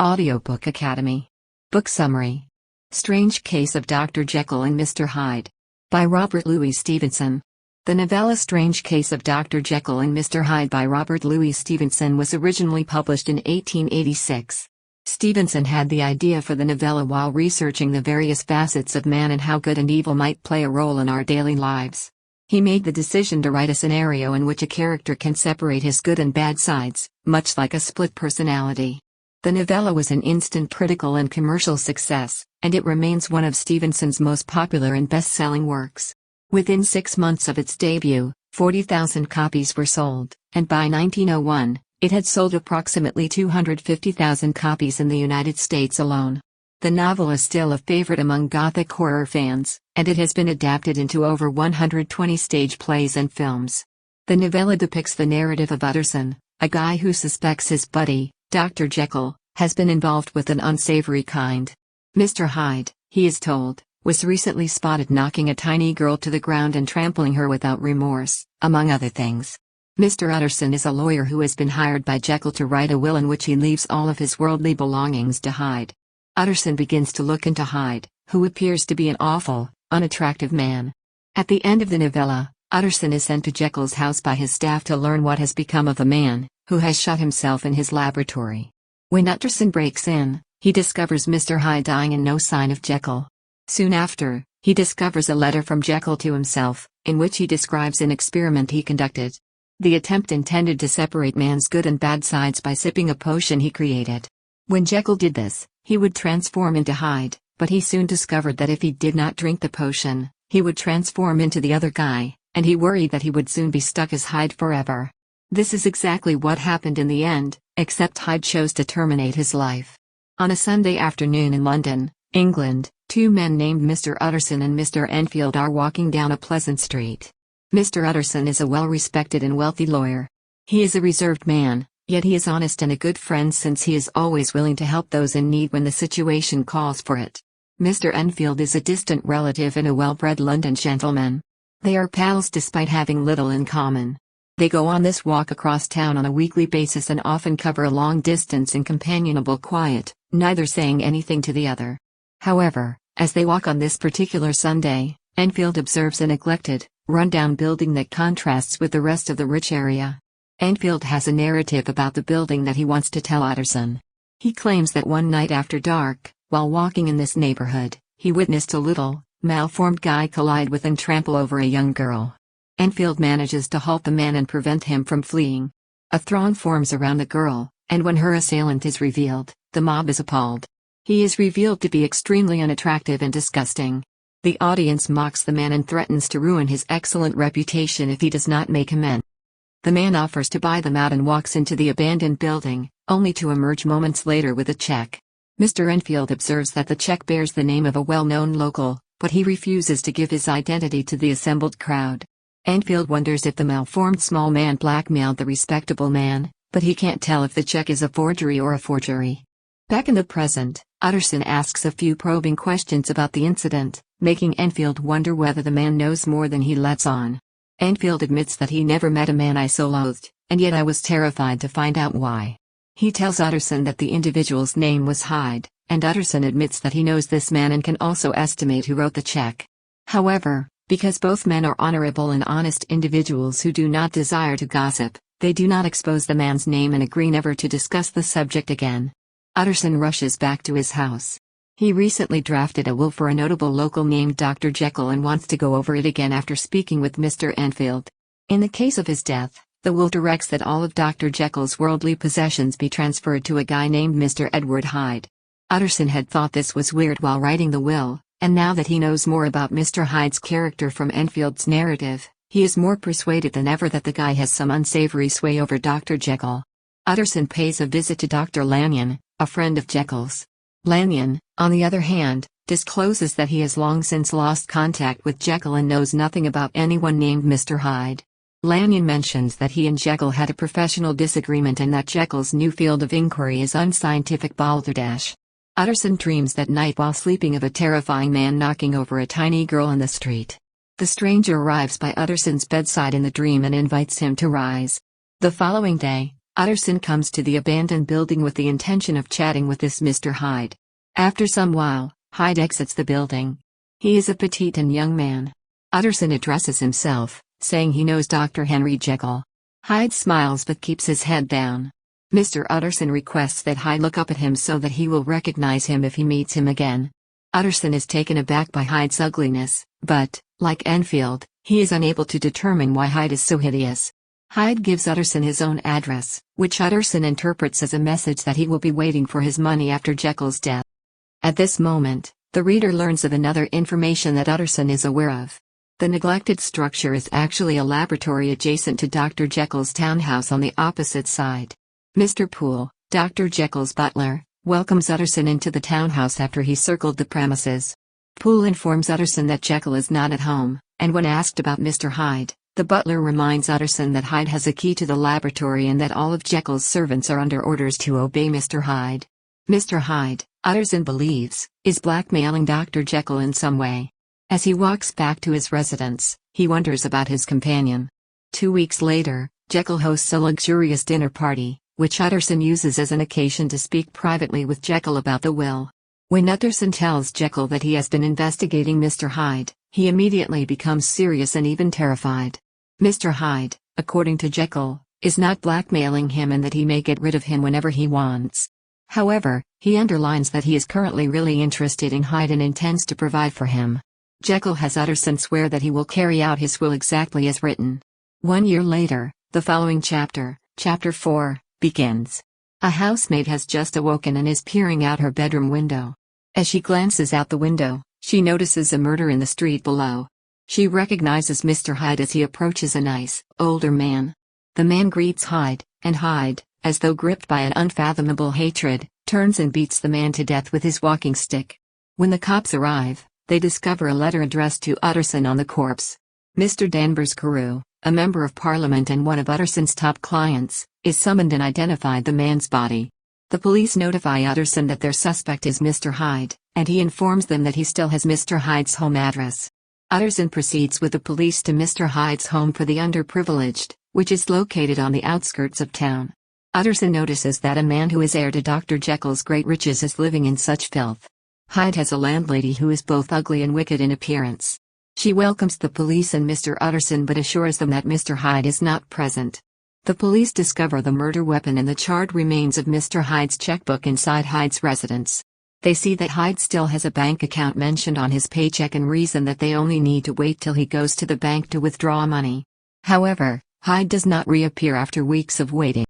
Audiobook Academy. Book Summary. Strange Case of Dr. Jekyll and Mr. Hyde. By Robert Louis Stevenson. The novella Strange Case of Dr. Jekyll and Mr. Hyde by Robert Louis Stevenson was originally published in 1886. Stevenson had the idea for the novella while researching the various facets of man and how good and evil might play a role in our daily lives. He made the decision to write a scenario in which a character can separate his good and bad sides, much like a split personality. The novella was an instant critical and commercial success, and it remains one of Stevenson's most popular and best-selling works. Within 6 months of its debut, 40,000 copies were sold, and by 1901, it had sold approximately 250,000 copies in the United States alone. The novel is still a favorite among Gothic horror fans, and it has been adapted into over 120 stage plays and films. The novella depicts the narrative of Utterson, a guy who suspects his buddy, Dr. Jekyll, has been involved with an unsavory kind. Mr. Hyde, he is told, was recently spotted knocking a tiny girl to the ground and trampling her without remorse, among other things. Mr. Utterson is a lawyer who has been hired by Jekyll to write a will in which he leaves all of his worldly belongings to Hyde. Utterson begins to look into Hyde, who appears to be an awful, unattractive man. At the end of the novella, Utterson is sent to Jekyll's house by his staff to learn what has become of the man, who has shut himself in his laboratory. When Utterson breaks in, he discovers Mr. Hyde dying and no sign of Jekyll. Soon after, he discovers a letter from Jekyll to himself, in which he describes an experiment he conducted. The attempt intended to separate man's good and bad sides by sipping a potion he created. When Jekyll did this, he would transform into Hyde, but he soon discovered that if he did not drink the potion, he would transform into the other guy, and he worried that he would soon be stuck as Hyde forever. This is exactly what happened in the end, except Hyde chose to terminate his life. On a Sunday afternoon in London, England, two men named Mr. Utterson and Mr. Enfield are walking down a pleasant street. Mr. Utterson is a well-respected and wealthy lawyer. He is a reserved man, yet he is honest and a good friend since he is always willing to help those in need when the situation calls for it. Mr. Enfield is a distant relative and a well-bred London gentleman. They are pals despite having little in common. They go on this walk across town on a weekly basis and often cover a long distance in companionable quiet, neither saying anything to the other. However, as they walk on this particular Sunday, Enfield observes a neglected, run-down building that contrasts with the rest of the rich area. Enfield has a narrative about the building that he wants to tell Utterson. He claims that one night after dark, while walking in this neighborhood, he witnessed a little, malformed guy collide with and trample over a young girl. Enfield manages to halt the man and prevent him from fleeing. A throng forms around the girl, and when her assailant is revealed, the mob is appalled. He is revealed to be extremely unattractive and disgusting. The audience mocks the man and threatens to ruin his excellent reputation if he does not make amends. The man offers to buy them out and walks into the abandoned building, only to emerge moments later with a check. Mr. Enfield observes that the check bears the name of a well-known local, but he refuses to give his identity to the assembled crowd. Enfield wonders if the malformed small man blackmailed the respectable man, but he can't tell if the check is a forgery or a forgery. Back in the present, Utterson asks a few probing questions about the incident, making Enfield wonder whether the man knows more than he lets on. Enfield admits that he never met a man I so loathed, and yet I was terrified to find out why. He tells Utterson that the individual's name was Hyde, and Utterson admits that he knows this man and can also estimate who wrote the check. However, because both men are honorable and honest individuals who do not desire to gossip, they do not expose the man's name and agree never to discuss the subject again. Utterson rushes back to his house. He recently drafted a will for a notable local named Dr. Jekyll and wants to go over it again after speaking with Mr. Enfield. In the case of his death, the will directs that all of Dr. Jekyll's worldly possessions be transferred to a guy named Mr. Edward Hyde. Utterson had thought this was weird while writing the will, and now that he knows more about Mr. Hyde's character from Enfield's narrative, he is more persuaded than ever that the guy has some unsavory sway over Dr. Jekyll. Utterson pays a visit to Dr. Lanyon, a friend of Jekyll's. Lanyon, on the other hand, discloses that he has long since lost contact with Jekyll and knows nothing about anyone named Mr. Hyde. Lanyon mentions that he and Jekyll had a professional disagreement and that Jekyll's new field of inquiry is unscientific balderdash. Utterson dreams that night while sleeping of a terrifying man knocking over a tiny girl in the street. The stranger arrives by Utterson's bedside in the dream and invites him to rise. The following day, Utterson comes to the abandoned building with the intention of chatting with this Mr. Hyde. After some while, Hyde exits the building. He is a petite and young man. Utterson addresses himself, saying he knows Dr. Henry Jekyll. Hyde smiles but keeps his head down. Mr. Utterson requests that Hyde look up at him so that he will recognize him if he meets him again. Utterson is taken aback by Hyde's ugliness, but, like Enfield, he is unable to determine why Hyde is so hideous. Hyde gives Utterson his own address, which Utterson interprets as a message that he will be waiting for his money after Jekyll's death. At this moment, the reader learns of another information that Utterson is aware of. The neglected structure is actually a laboratory adjacent to Dr. Jekyll's townhouse on the opposite side. Mr. Poole, Dr. Jekyll's butler, welcomes Utterson into the townhouse after he circled the premises. Poole informs Utterson that Jekyll is not at home, and when asked about Mr. Hyde, the butler reminds Utterson that Hyde has a key to the laboratory and that all of Jekyll's servants are under orders to obey Mr. Hyde. Mr. Hyde, Utterson believes, is blackmailing Dr. Jekyll in some way. As he walks back to his residence, he wonders about his companion. 2 weeks later, Jekyll hosts a luxurious dinner party, which Utterson uses as an occasion to speak privately with Jekyll about the will. When Utterson tells Jekyll that he has been investigating Mr. Hyde, he immediately becomes serious and even terrified. Mr. Hyde, according to Jekyll, is not blackmailing him and that he may get rid of him whenever he wants. However, he underlines that he is currently really interested in Hyde and intends to provide for him. Jekyll has Utterson swear that he will carry out his will exactly as written. 1 year later, the following chapter, Chapter 4, begins. A housemaid has just awoken and is peering out her bedroom window. As she glances out the window, she notices a murder in the street below. She recognizes Mr. Hyde as he approaches a nice, older man. The man greets Hyde, and Hyde, as though gripped by an unfathomable hatred, turns and beats the man to death with his walking stick. When the cops arrive, they discover a letter addressed to Utterson on the corpse. Mr. Danvers Carew, a member of Parliament and one of Utterson's top clients, is summoned and identified the man's body. The police notify Utterson that their suspect is Mr. Hyde, and he informs them that he still has Mr. Hyde's home address. Utterson proceeds with the police to Mr. Hyde's home for the underprivileged, which is located on the outskirts of town. Utterson notices that a man who is heir to Dr. Jekyll's great riches is living in such filth. Hyde has a landlady who is both ugly and wicked in appearance. She welcomes the police and Mr. Utterson but assures them that Mr. Hyde is not present. The police discover the murder weapon and the charred remains of Mr. Hyde's checkbook inside Hyde's residence. They see that Hyde still has a bank account mentioned on his paycheck and reason that they only need to wait till he goes to the bank to withdraw money. However, Hyde does not reappear after weeks of waiting.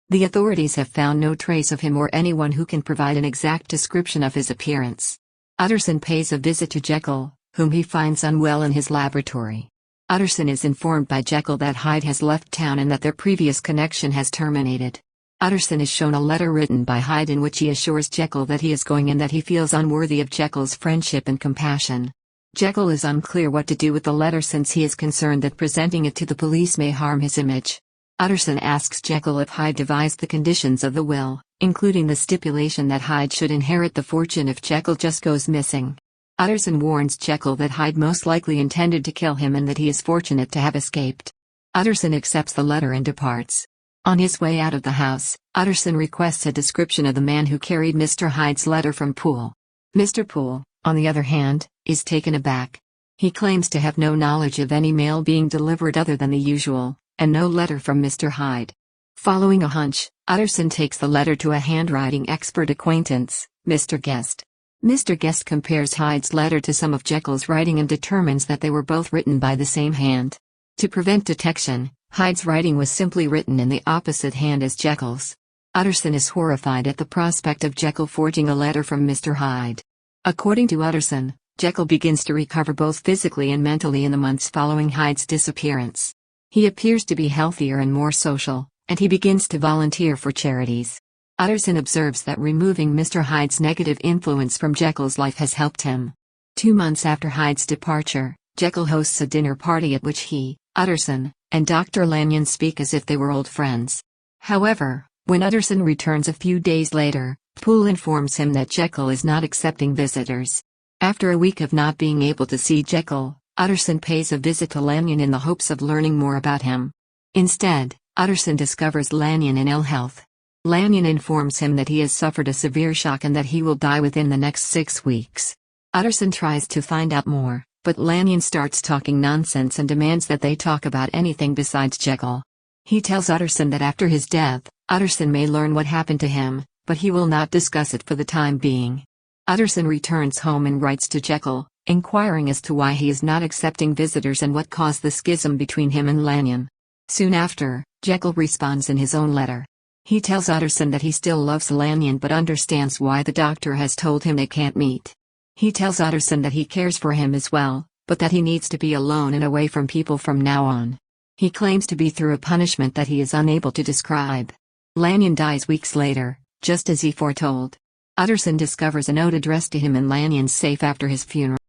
The authorities have found no trace of him or anyone who can provide an exact description of his appearance. Utterson pays a visit to Jekyll, whom he finds unwell in his laboratory. Utterson is informed by Jekyll that Hyde has left town and that their previous connection has terminated. Utterson is shown a letter written by Hyde in which he assures Jekyll that he is going and that he feels unworthy of Jekyll's friendship and compassion. Jekyll is unclear what to do with the letter since he is concerned that presenting it to the police may harm his image. Utterson asks Jekyll if Hyde devised the conditions of the will, including the stipulation that Hyde should inherit the fortune if Jekyll just goes missing. Utterson warns Jekyll that Hyde most likely intended to kill him and that he is fortunate to have escaped. Utterson accepts the letter and departs. On his way out of the house, Utterson requests a description of the man who carried Mr. Hyde's letter from Poole. Mr. Poole, on the other hand, is taken aback. He claims to have no knowledge of any mail being delivered other than the usual, and no letter from Mr. Hyde. Following a hunch, Utterson takes the letter to a handwriting expert acquaintance, Mr. Guest. Mr. Guest compares Hyde's letter to some of Jekyll's writing and determines that they were both written by the same hand. To prevent detection, Hyde's writing was simply written in the opposite hand as Jekyll's. Utterson is horrified at the prospect of Jekyll forging a letter from Mr. Hyde. According to Utterson, Jekyll begins to recover both physically and mentally in the months following Hyde's disappearance. He appears to be healthier and more social, and he begins to volunteer for charities. Utterson observes that removing Mr. Hyde's negative influence from Jekyll's life has helped him. 2 months after Hyde's departure, Jekyll hosts a dinner party at which he, Utterson, and Dr. Lanyon speak as if they were old friends. However, when Utterson returns a few days later, Poole informs him that Jekyll is not accepting visitors. After a week of not being able to see Jekyll, Utterson pays a visit to Lanyon in the hopes of learning more about him. Instead, Utterson discovers Lanyon in ill health. Lanyon informs him that he has suffered a severe shock and that he will die within the next 6 weeks. Utterson tries to find out more, but Lanyon starts talking nonsense and demands that they talk about anything besides Jekyll. He tells Utterson that after his death, Utterson may learn what happened to him, but he will not discuss it for the time being. Utterson returns home and writes to Jekyll, inquiring as to why he is not accepting visitors and what caused the schism between him and Lanyon. Soon after, Jekyll responds in his own letter. He tells Utterson that he still loves Lanyon but understands why the doctor has told him they can't meet. He tells Utterson that he cares for him as well, but that he needs to be alone and away from people from now on. He claims to be through a punishment that he is unable to describe. Lanyon dies weeks later, just as he foretold. Utterson discovers a note addressed to him in Lanyon's safe after his funeral.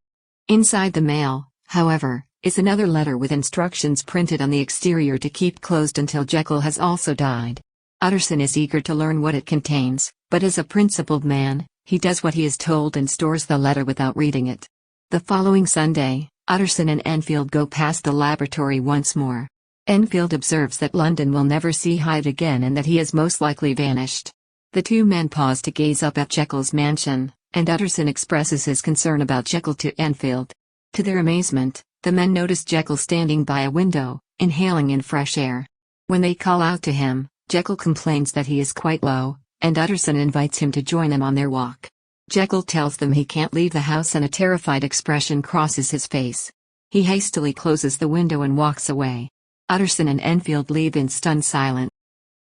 Inside the mail, however, is another letter with instructions printed on the exterior to keep closed until Jekyll has also died. Utterson is eager to learn what it contains, but as a principled man, he does what he is told and stores the letter without reading it. The following Sunday, Utterson and Enfield go past the laboratory once more. Enfield observes that London will never see Hyde again and that he has most likely vanished. The two men pause to gaze up at Jekyll's mansion, and Utterson expresses his concern about Jekyll to Enfield. To their amazement, the men notice Jekyll standing by a window, inhaling in fresh air. When they call out to him, Jekyll complains that he is quite low, and Utterson invites him to join them on their walk. Jekyll tells them he can't leave the house and a terrified expression crosses his face. He hastily closes the window and walks away. Utterson and Enfield leave in stunned silence.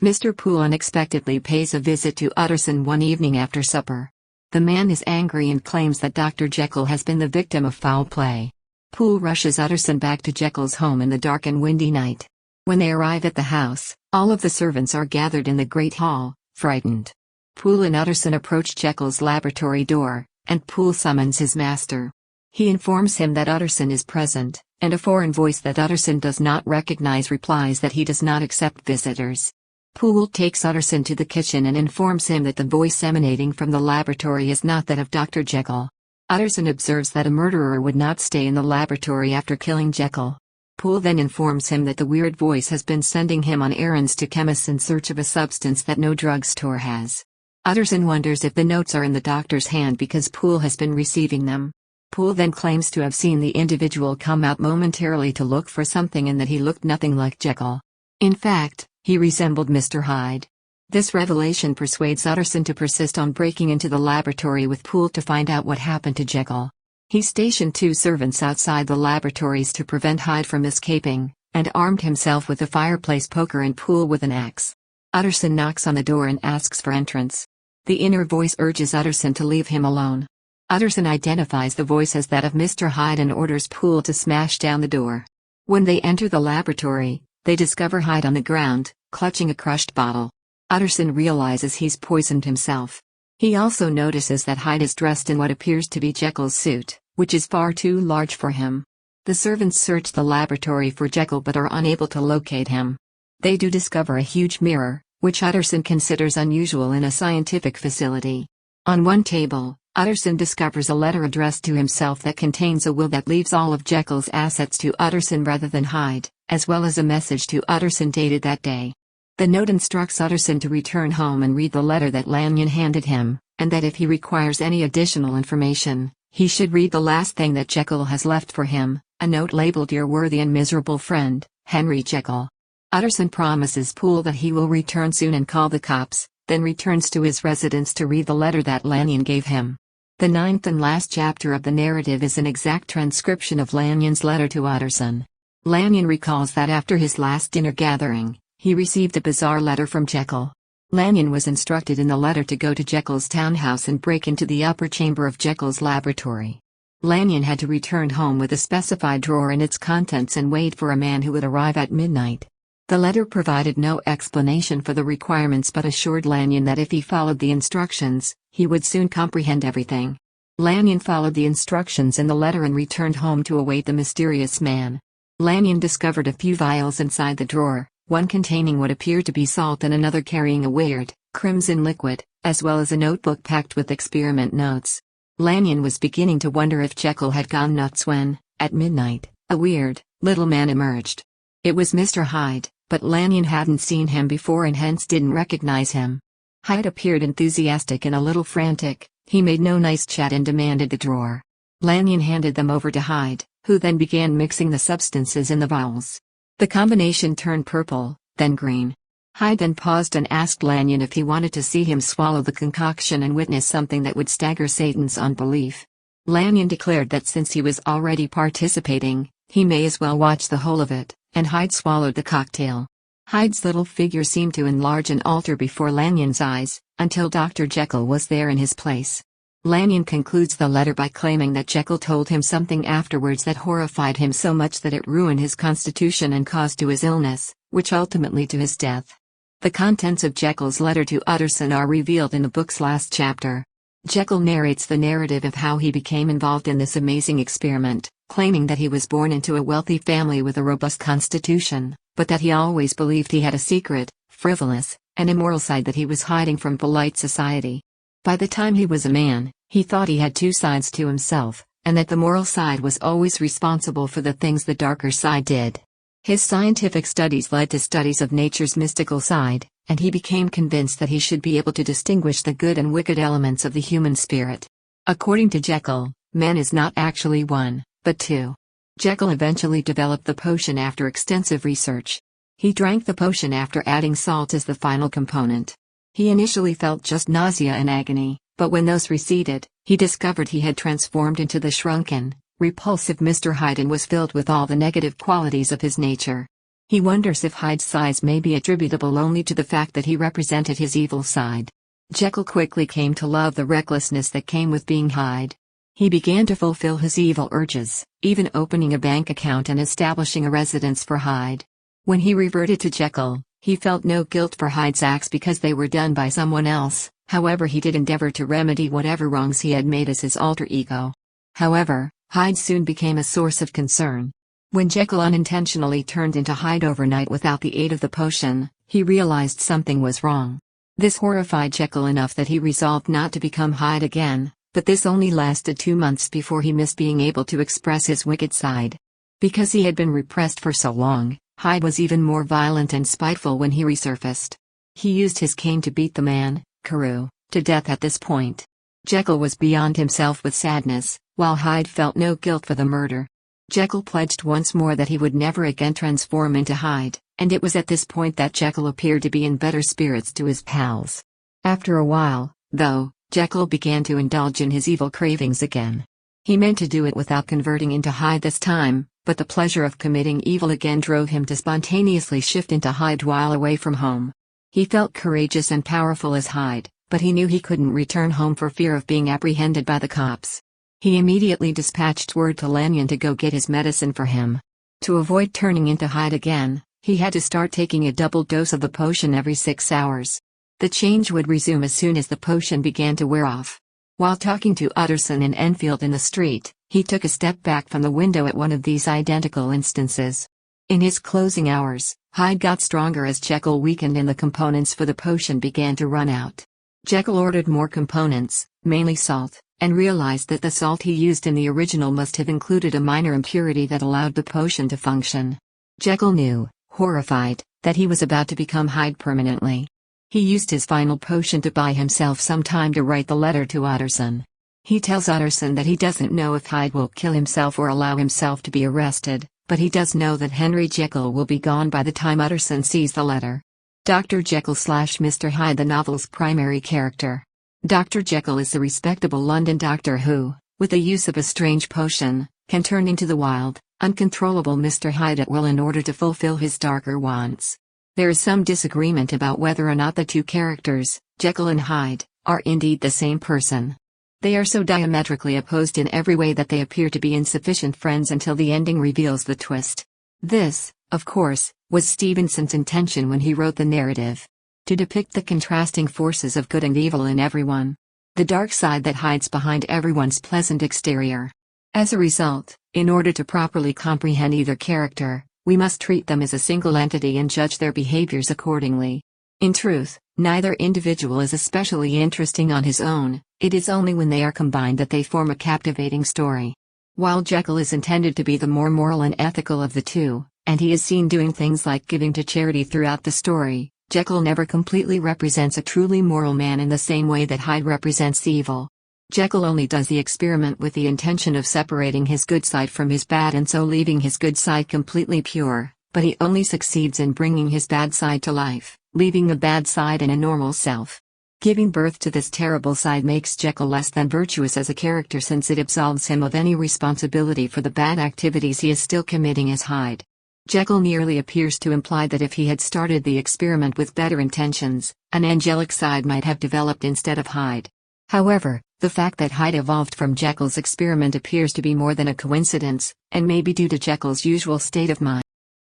Mr. Poole unexpectedly pays a visit to Utterson one evening after supper. The man is angry and claims that Dr. Jekyll has been the victim of foul play. Poole rushes Utterson back to Jekyll's home in the dark and windy night. When they arrive at the house, all of the servants are gathered in the great hall, frightened. Poole and Utterson approach Jekyll's laboratory door, and Poole summons his master. He informs him that Utterson is present, and a foreign voice that Utterson does not recognize replies that he does not accept visitors. Poole takes Utterson to the kitchen and informs him that the voice emanating from the laboratory is not that of Dr. Jekyll. Utterson observes that a murderer would not stay in the laboratory after killing Jekyll. Poole then informs him that the weird voice has been sending him on errands to chemists in search of a substance that no drugstore has. Utterson wonders if the notes are in the doctor's hand because Poole has been receiving them. Poole then claims to have seen the individual come out momentarily to look for something and that he looked nothing like Jekyll. In fact, he resembled Mr. Hyde. This revelation persuades Utterson to persist on breaking into the laboratory with Poole to find out what happened to Jekyll. He stationed 2 servants outside the laboratories to prevent Hyde from escaping, and armed himself with a fireplace poker and Poole with an axe. Utterson knocks on the door and asks for entrance. The inner voice urges Utterson to leave him alone. Utterson identifies the voice as that of Mr. Hyde and orders Poole to smash down the door. When they enter the laboratory, they discover Hyde on the ground, clutching a crushed bottle. Utterson realizes he's poisoned himself. He also notices that Hyde is dressed in what appears to be Jekyll's suit, which is far too large for him. The servants search the laboratory for Jekyll but are unable to locate him. They do discover a huge mirror, which Utterson considers unusual in a scientific facility. On one table, Utterson discovers a letter addressed to himself that contains a will that leaves all of Jekyll's assets to Utterson rather than Hyde, as well as a message to Utterson dated that day. The note instructs Utterson to return home and read the letter that Lanyon handed him, and that if he requires any additional information, he should read the last thing that Jekyll has left for him, a note labeled "Your worthy and miserable friend, Henry Jekyll." Utterson promises Poole that he will return soon and call the cops, then returns to his residence to read the letter that Lanyon gave him. The 9th and last chapter of the narrative is an exact transcription of Lanyon's letter to Utterson. Lanyon recalls that after his last dinner gathering, he received a bizarre letter from Jekyll. Lanyon was instructed in the letter to go to Jekyll's townhouse and break into the upper chamber of Jekyll's laboratory. Lanyon had to return home with a specified drawer and its contents and wait for a man who would arrive at midnight. The letter provided no explanation for the requirements but assured Lanyon that if he followed the instructions, he would soon comprehend everything. Lanyon followed the instructions in the letter and returned home to await the mysterious man. Lanyon discovered a few vials inside the drawer, one containing what appeared to be salt and another carrying a weird, crimson liquid, as well as a notebook packed with experiment notes. Lanyon was beginning to wonder if Jekyll had gone nuts when, at midnight, a weird, little man emerged. It was Mr. Hyde, but Lanyon hadn't seen him before and hence didn't recognize him. Hyde appeared enthusiastic and a little frantic. He made no nice chat and demanded the drawer. Lanyon handed them over to Hyde, who then began mixing the substances in the vials. The combination turned purple, then green. Hyde then paused and asked Lanyon if he wanted to see him swallow the concoction and witness something that would stagger Satan's unbelief. Lanyon declared that since he was already participating, he may as well watch the whole of it, and Hyde swallowed the cocktail. Hyde's little figure seemed to enlarge and alter before Lanyon's eyes, until Dr. Jekyll was there in his place. Lanyon concludes the letter by claiming that Jekyll told him something afterwards that horrified him so much that it ruined his constitution and caused to his illness, which ultimately to his death. The contents of Jekyll's letter to Utterson are revealed in the book's last chapter. Jekyll narrates the narrative of how he became involved in this amazing experiment, claiming that he was born into a wealthy family with a robust constitution, but that he always believed he had a secret, frivolous, and immoral side that he was hiding from polite society. By the time he was a man, he thought he had two sides to himself, and that the moral side was always responsible for the things the darker side did. His scientific studies led to studies of nature's mystical side, and he became convinced that he should be able to distinguish the good and wicked elements of the human spirit. According to Jekyll, man is not actually one, but two. Jekyll eventually developed the potion after extensive research. He drank the potion after adding salt as the final component. He initially felt just nausea and agony, but when those receded, he discovered he had transformed into the shrunken, repulsive Mr. Hyde and was filled with all the negative qualities of his nature. He wonders if Hyde's size may be attributable only to the fact that he represented his evil side. Jekyll quickly came to love the recklessness that came with being Hyde. He began to fulfill his evil urges, even opening a bank account and establishing a residence for Hyde. When he reverted to Jekyll, he felt no guilt for Hyde's acts because they were done by someone else. However, he did endeavor to remedy whatever wrongs he had made as his alter ego. However, Hyde soon became a source of concern. When Jekyll unintentionally turned into Hyde overnight without the aid of the potion, he realized something was wrong. This horrified Jekyll enough that he resolved not to become Hyde again, but this only lasted 2 months before he missed being able to express his wicked side. Because he had been repressed for so long, Hyde was even more violent and spiteful when he resurfaced. He used his cane to beat the man, Carew, to death at this point. Jekyll was beyond himself with sadness, while Hyde felt no guilt for the murder. Jekyll pledged once more that he would never again transform into Hyde, and it was at this point that Jekyll appeared to be in better spirits to his pals. After a while, though, Jekyll began to indulge in his evil cravings again. He meant to do it without converting into Hyde this time, but the pleasure of committing evil again drove him to spontaneously shift into Hyde while away from home. He felt courageous and powerful as Hyde, but he knew he couldn't return home for fear of being apprehended by the cops. He immediately dispatched word to Lanyon to go get his medicine for him. To avoid turning into Hyde again, he had to start taking a double dose of the potion every 6 hours. The change would resume as soon as the potion began to wear off. While talking to Utterson and Enfield in the street, he took a step back from the window at one of these identical instances. In his closing hours, Hyde got stronger as Jekyll weakened and the components for the potion began to run out. Jekyll ordered more components, mainly salt, and realized that the salt he used in the original must have included a minor impurity that allowed the potion to function. Jekyll knew, horrified, that he was about to become Hyde permanently. He used his final potion to buy himself some time to write the letter to Utterson. He tells Utterson that he doesn't know if Hyde will kill himself or allow himself to be arrested, but he does know that Henry Jekyll will be gone by the time Utterson sees the letter. Dr. Jekyll/Mr. Hyde, the novel's primary character. Dr. Jekyll is the respectable London doctor who, with the use of a strange potion, can turn into the wild, uncontrollable Mr. Hyde at will in order to fulfill his darker wants. There is some disagreement about whether or not the two characters, Jekyll and Hyde, are indeed the same person. They are so diametrically opposed in every way that they appear to be insufficient friends until the ending reveals the twist. This, of course, was Stevenson's intention when he wrote the narrative. To depict the contrasting forces of good and evil in everyone. The dark side that hides behind everyone's pleasant exterior. As a result, in order to properly comprehend either character, we must treat them as a single entity and judge their behaviors accordingly. In truth, neither individual is especially interesting on his own, it is only when they are combined that they form a captivating story. While Jekyl is intended to be the more moral and ethical of the two, and he is seen doing things like giving to charity throughout the story, Jekyl never completely represents a truly moral man in the same way that Hyde represents evil. Jekyl only does the experiment with the intention of separating his good side from his bad and so leaving his good side completely pure, but he only succeeds in bringing his bad side to life, leaving the bad side in a normal self. Giving birth to this terrible side makes Jekyl less than virtuous as a character since it absolves him of any responsibility for the bad activities he is still committing as Hyde. Jekyl nearly appears to imply that if he had started the experiment with better intentions, an angelic side might have developed instead of Hyde. However, the fact that Hyde evolved from Jekyll's experiment appears to be more than a coincidence, and may be due to Jekyll's usual state of mind.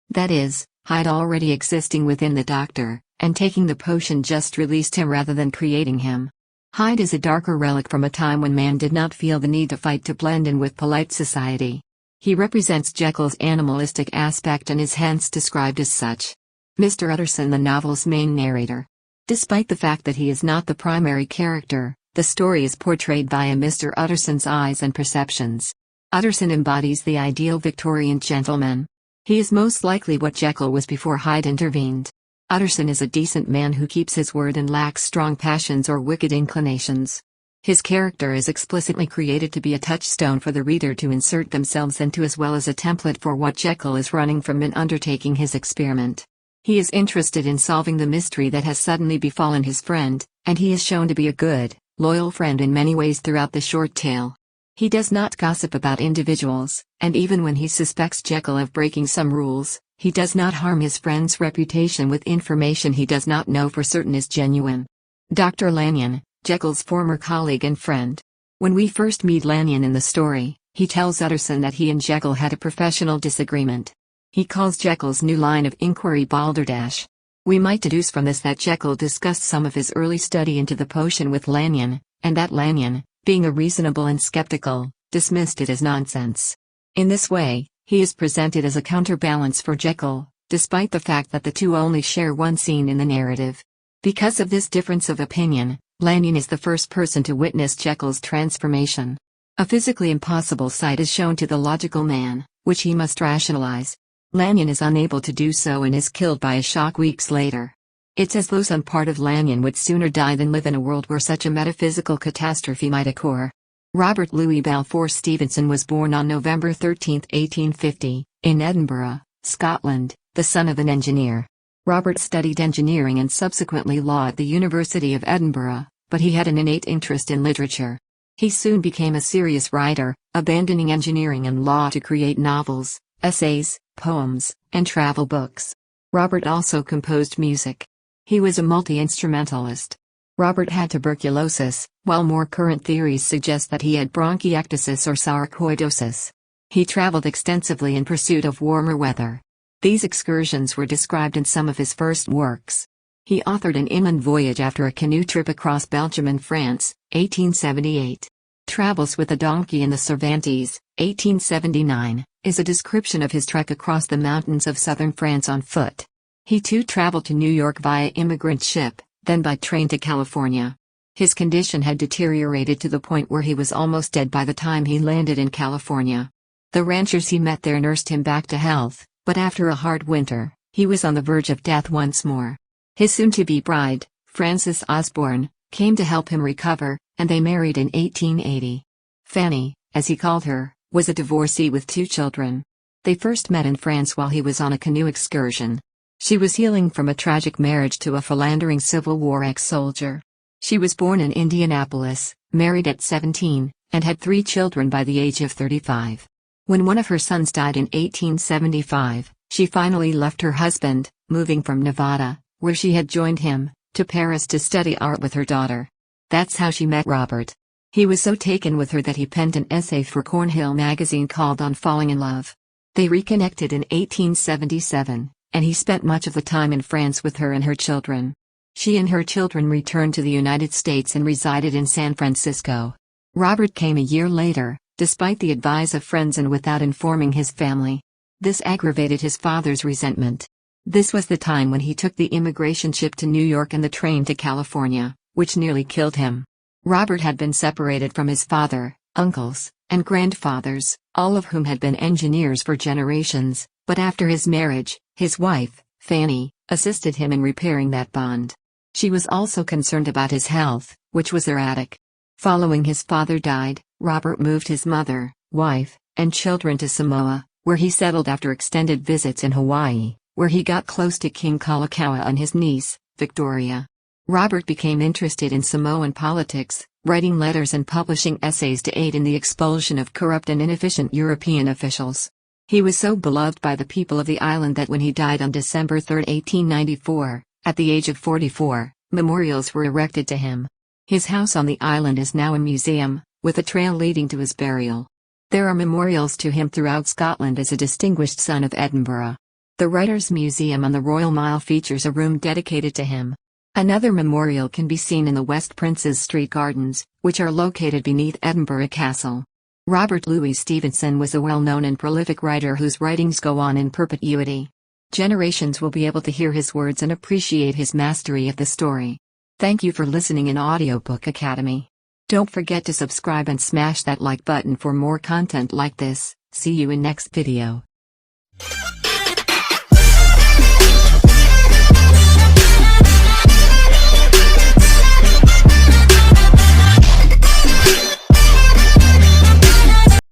That is, Hyde already existing within the Doctor, and taking the potion just released him rather than creating him. Hyde is a darker relic from a time when man did not feel the need to fight to blend in with polite society. He represents Jekyll's animalistic aspect and is hence described as such. Mr. Utterson, the novel's main narrator. Despite the fact that he is not the primary character, the story is portrayed via Mr. Utterson's eyes and perceptions. Utterson embodies the ideal Victorian gentleman. He is most likely what Jekyll was before Hyde intervened. Utterson is a decent man who keeps his word and lacks strong passions or wicked inclinations. His character is explicitly created to be a touchstone for the reader to insert themselves into, as well as a template for what Jekyll is running from in undertaking his experiment. He is interested in solving the mystery that has suddenly befallen his friend, and he is shown to be a good, loyal friend in many ways throughout the short tale. He does not gossip about individuals, and even when he suspects Jekyll of breaking some rules, he does not harm his friend's reputation with information he does not know for certain is genuine. Dr. Lanyon, Jekyll's former colleague and friend. When we first meet Lanyon in the story, he tells Utterson that he and Jekyll had a professional disagreement. He calls Jekyll's new line of inquiry balderdash. We might deduce from this that Jekyll discussed some of his early study into the potion with Lanyon, and that Lanyon, being a reasonable and skeptical, dismissed it as nonsense. In this way, he is presented as a counterbalance for Jekyll, despite the fact that the two only share one scene in the narrative. Because of this difference of opinion, Lanyon is the first person to witness Jekyll's transformation. A physically impossible sight is shown to the logical man, which he must rationalize. Lanyon is unable to do so and is killed by a shock weeks later. It's as though some part of Lanyon would sooner die than live in a world where such a metaphysical catastrophe might occur. Robert Louis Balfour Stevenson was born on November 13, 1850, in Edinburgh, Scotland, the son of an engineer. Robert studied engineering and subsequently law at the University of Edinburgh, but he had an innate interest in literature. He soon became a serious writer, abandoning engineering and law to create novels, essays, poems, and travel books. Robert also composed music. He was a multi-instrumentalist. Robert had tuberculosis, while more current theories suggest that he had bronchiectasis or sarcoidosis. He traveled extensively in pursuit of warmer weather. These excursions were described in some of his first works. He authored An Inland Voyage after a canoe trip across Belgium and France, 1878. Travels with a Donkey in the Cervantes, 1879, is a description of his trek across the mountains of southern France on foot. He too traveled to New York via immigrant ship, then by train to California. His condition had deteriorated to the point where he was almost dead by the time he landed in California. The ranchers he met there nursed him back to health, but after a hard winter, he was on the verge of death once more. His soon-to-be bride, Frances Osborne, came to help him recover, and they married in 1880. Fanny, as he called her, was a divorcee with 2 children. They first met in France while he was on a canoe excursion. She was healing from a tragic marriage to a philandering Civil War ex-soldier. She was born in Indianapolis, married at 17, and had 3 children by the age of 35. When one of her sons died in 1875, she finally left her husband, moving from Nevada, where she had joined him, to Paris to study art with her daughter. That's how she met Robert. He was so taken with her that he penned an essay for Cornhill magazine called On Falling in Love. They reconnected in 1877, and he spent much of the time in France with her and her children. She and her children returned to the United States and resided in San Francisco. Robert came a year later, despite the advice of friends and without informing his family. This aggravated his father's resentment. This was the time when he took the immigration ship to New York and the train to California, which nearly killed him. Robert had been separated from his father, uncles, and grandfathers, all of whom had been engineers for generations, but after his marriage, his wife, Fanny, assisted him in repairing that bond. She was also concerned about his health, which was erratic. Following his father died, Robert moved his mother, wife, and children to Samoa, where he settled after extended visits in Hawaii, where he got close to King Kalakaua and his niece, Victoria. Robert became interested in Samoan politics, writing letters and publishing essays to aid in the expulsion of corrupt and inefficient European officials. He was so beloved by the people of the island that when he died on December 3, 1894, at the age of 44, memorials were erected to him. His house on the island is now a museum, with a trail leading to his burial. There are memorials to him throughout Scotland as a distinguished son of Edinburgh. The Writers' Museum on the Royal Mile features a room dedicated to him. Another memorial can be seen in the West Princes Street Gardens, which are located beneath Edinburgh Castle. Robert Louis Stevenson was a well-known and prolific writer whose writings go on in perpetuity. Generations will be able to hear his words and appreciate his mastery of the story. Thank you for listening in Audiobook Academy. Don't forget to subscribe and smash that like button for more content like this. See you in next video.